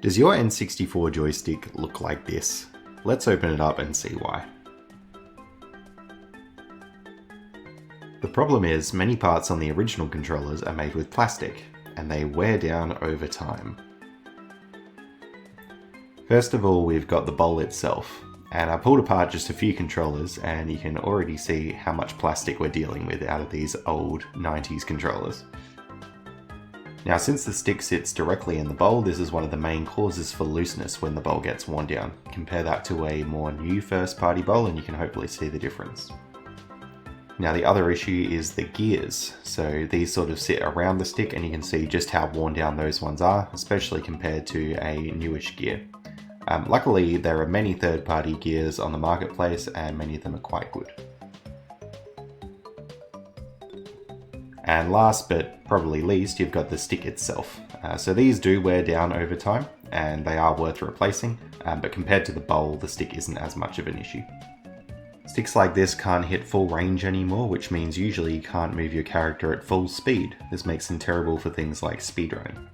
Does your N64 joystick look like this? Let's open it up and see why. The problem is, many parts on the original controllers are made with plastic, and they wear down over time. First of all, we've got the bowl itself, and I pulled apart just a few controllers and you can already see how much plastic we're dealing with out of these old 90s controllers. Now, since the stick sits directly in the bowl, this is one of the main causes for looseness when the bowl gets worn down. Compare that to a more new first party bowl and you can hopefully see the difference. Now, the other issue is the gears. So these sort of sit around the stick and you can see just how worn down those ones are, especially compared to a newish gear. Luckily, there are many third-party gears on the marketplace and many of them are quite good. And last but probably least, you've got the stick itself. So these do wear down over time and they are worth replacing, but compared to the bowl, the stick isn't as much of an issue. Sticks like this can't hit full range anymore, which means usually you can't move your character at full speed. This makes them terrible for things like speedrunning.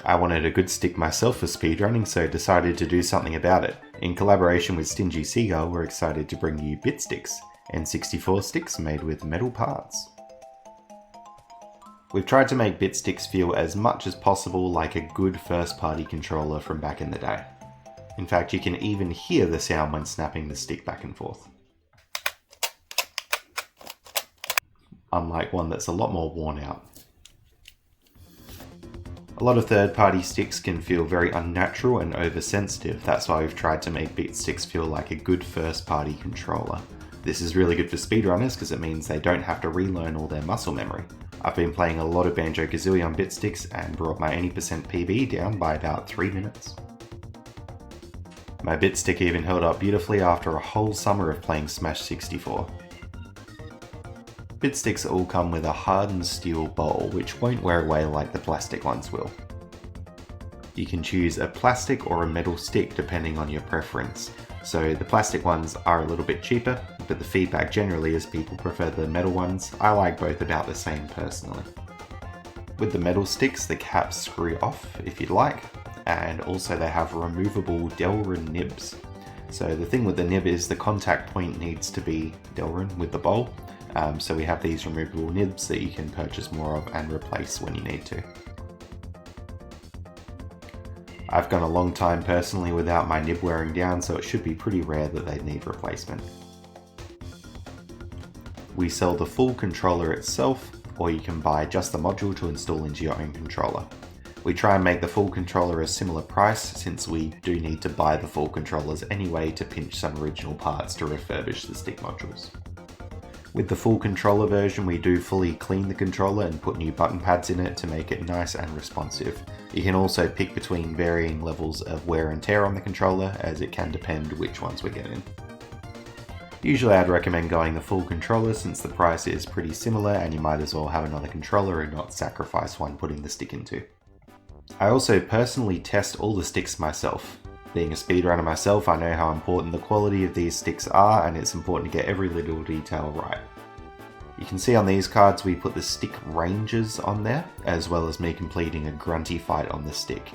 I wanted a good stick myself for speedrunning, so decided to do something about it. In collaboration with Stingy Seagull, we're excited to bring you BitSticks, N64 sticks made with metal parts. We've tried to make BitSticks feel as much as possible like a good first-party controller from back in the day. In fact, you can even hear the sound when snapping the stick back and forth. Unlike one that's a lot more worn out. A lot of third-party sticks can feel very unnatural and oversensitive. That's why we've tried to make BitSticks feel like a good first-party controller. This is really good for speedrunners because it means they don't have to relearn all their muscle memory. I've been playing a lot of Banjo-Kazooie on BitSticks and brought my 80% PB down by about 3 minutes. My BitStick even held up beautifully after a whole summer of playing Smash 64. BitSticks all come with a hardened steel bowl which won't wear away like the plastic ones will. You can choose a plastic or a metal stick depending on your preference. So the plastic ones are a little bit cheaper, but the feedback generally is people prefer the metal ones. I like both about the same personally. With the metal sticks, the caps screw off if you'd like, and also they have removable Delrin nibs. So the thing with the nib is the contact point needs to be Delrin with the bowl. So we have these removable nibs that you can purchase more of and replace when you need to. I've gone a long time personally without my nib wearing down, so it should be pretty rare that they'd need replacement. We sell the full controller itself, or you can buy just the module to install into your own controller. We try and make the full controller a similar price since we do need to buy the full controllers anyway to pinch some original parts to refurbish the stick modules. With the full controller version, we do fully clean the controller and put new button pads in it to make it nice and responsive. You can also pick between varying levels of wear and tear on the controller, as it can depend which ones we get in. Usually I'd recommend going the full controller since the price is pretty similar and you might as well have another controller and not sacrifice one putting the stick into. I also personally test all the sticks myself. Being a speedrunner myself, I know how important the quality of these sticks are, and it's important to get every little detail right. You can see on these cards we put the stick ranges on there, as well as me completing a grunty fight on the stick.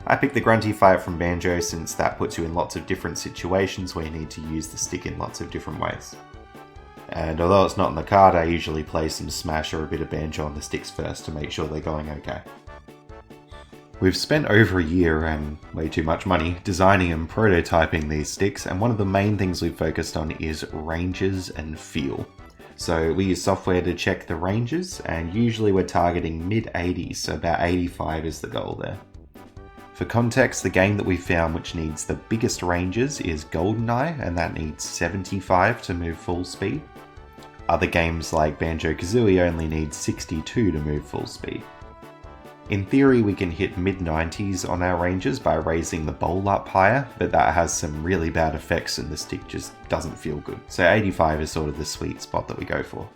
I picked the grunty fight from Banjo since that puts you in lots of different situations where you need to use the stick in lots of different ways. And although it's not in the card, I usually play some Smash or a bit of Banjo on the sticks first to make sure they're going okay. We've spent over a year and way too much money designing and prototyping these sticks, and one of the main things we've focused on is ranges and feel. So we use software to check the ranges, and usually we're targeting mid-80s, so about 85 is the goal there. For context, the game that we found which needs the biggest ranges is GoldenEye, and that needs 75 to move full speed. Other games like Banjo-Kazooie only need 62 to move full speed. In theory, we can hit mid-90s on our ranges by raising the bowl up higher, but that has some really bad effects and the stick just doesn't feel good. So 85 is sort of the sweet spot that we go for.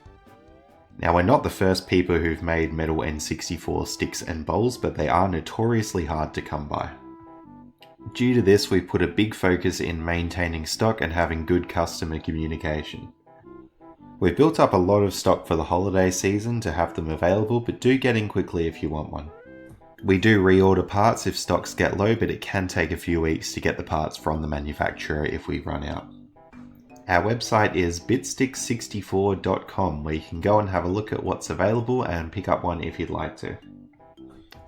Now, we're not the first people who've made metal N64 sticks and bowls, but they are notoriously hard to come by. Due to this, we've put a big focus in maintaining stock and having good customer communication. We've built up a lot of stock for the holiday season to have them available, but do get in quickly if you want one. We do reorder parts if stocks get low, but it can take a few weeks to get the parts from the manufacturer if we run out. Our website is bitsticks64.com, where you can go and have a look at what's available and pick up one if you'd like to.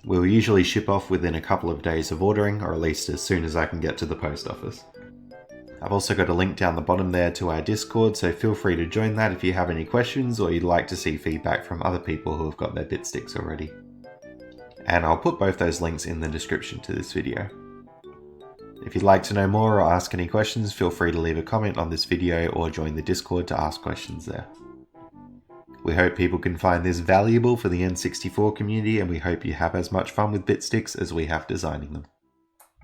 We'll usually ship off within a couple of days of ordering, or at least as soon as I can get to the post office. I've also got a link down the bottom there to our Discord, so feel free to join that if you have any questions or you'd like to see feedback from other people who have got their BitSticks already. And I'll put both those links in the description to this video. If you'd like to know more or ask any questions, feel free to leave a comment on this video or join the Discord to ask questions there. We hope people can find this valuable for the N64 community, and we hope you have as much fun with BitSticks as we have designing them.